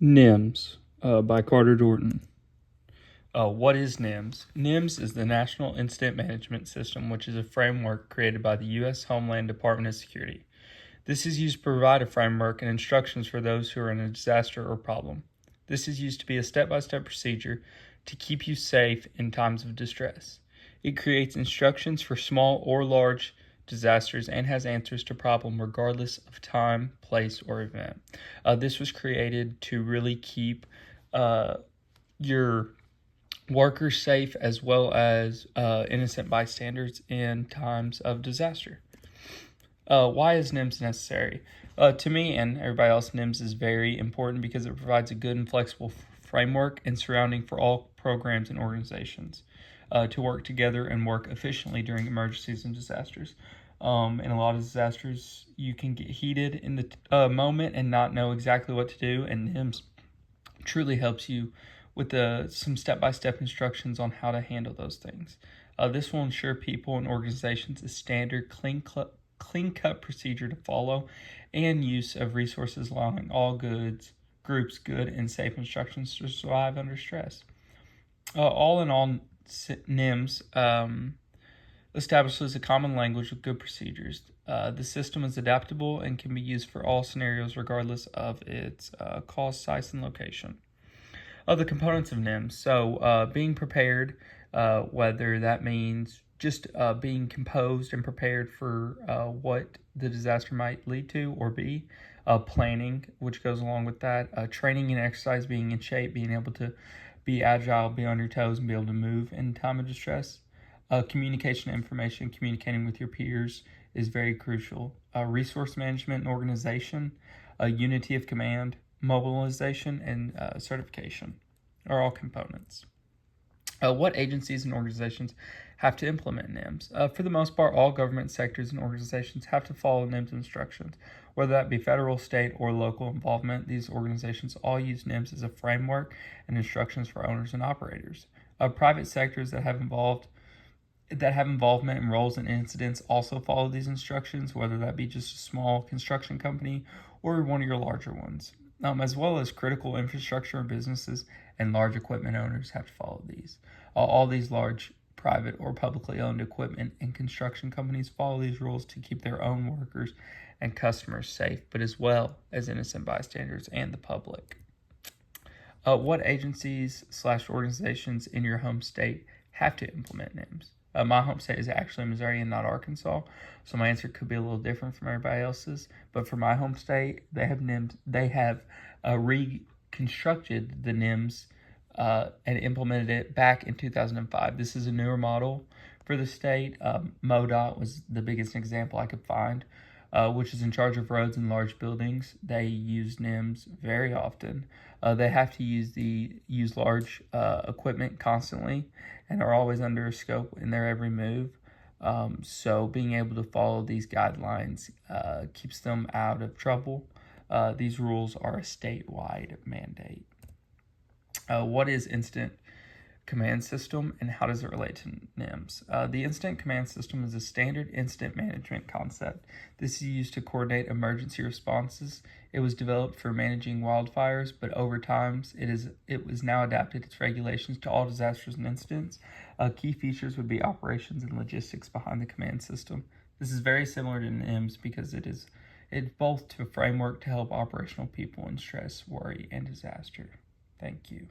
Nims by Carter Dorton. What is Nims? Nims is the National Incident Management System, which is a framework created by the U.S. Homeland Department of Security. This is used to provide a framework and instructions for those who are in a disaster or problem. This is used to be a step-by-step procedure to keep you safe in times of distress. It creates instructions for small or large disasters and has answers to problem regardless of time, place, or event. This was created to really keep your workers safe as well as innocent bystanders in times of disaster. Why is Nims necessary? To me and everybody else, Nims is very important because it provides a good and flexible framework and surrounding for all programs and organizations to work together and work efficiently during emergencies and disasters. In a lot of disasters, you can get heated in the moment and not know exactly what to do, and Nims truly helps you with some step-by-step instructions on how to handle those things. This will ensure people and organizations a standard, clean-cut procedure to follow and use of resources allowing all groups good and safe instructions to survive under stress. All in all, Nims establishes a common language with good procedures. The system is adaptable and can be used for all scenarios regardless of its cause, size, and location. The components of Nims. So being prepared, whether that means just being composed and prepared for what the disaster might lead to or be. Planning, which goes along with that. Training and exercise, being in shape, being able to be agile, be on your toes, and be able to move in time of distress. Communication information, communicating with your peers is very crucial. Resource management and organization, unity of command, mobilization, and certification are all components. What agencies and organizations have to implement Nims? For the most part, all government sectors and organizations have to follow Nims instructions, whether that be federal, state, or local involvement. These organizations all use Nims as a framework and instructions for owners and operators. Private sectors that have involvement in roles and incidents also follow these instructions, whether that be just a small construction company or one of your larger ones. As well as critical infrastructure businesses and large equipment owners have to follow these. All these large private or publicly owned equipment and construction companies follow these rules to keep their own workers and customers safe, but as well as innocent bystanders and the public. What agencies / organizations in your home state have to implement Nims? My home state is actually Missouri and not Arkansas, so my answer could be a little different from everybody else's. But for my home state, they have Nims. They have reconstructed the Nims and implemented it back in 2005. This is a newer model for the state. MoDOT was the biggest example I could find, which is in charge of roads and large buildings. They use Nims very often. They have to use large equipment constantly and are always under a scope in their every move. So being able to follow these guidelines keeps them out of trouble. These rules are a statewide mandate. What is Instant Command System and how does it relate to Nims? The Instant Command System is a standard incident management concept. This is used to coordinate emergency responses. It was developed for managing wildfires, but over time it was now adapted its regulations to all disasters and incidents. Key features would be operations and logistics behind the command system. This is very similar to Nims because it's both a framework to help operational people in stress, worry, and disaster. Thank you.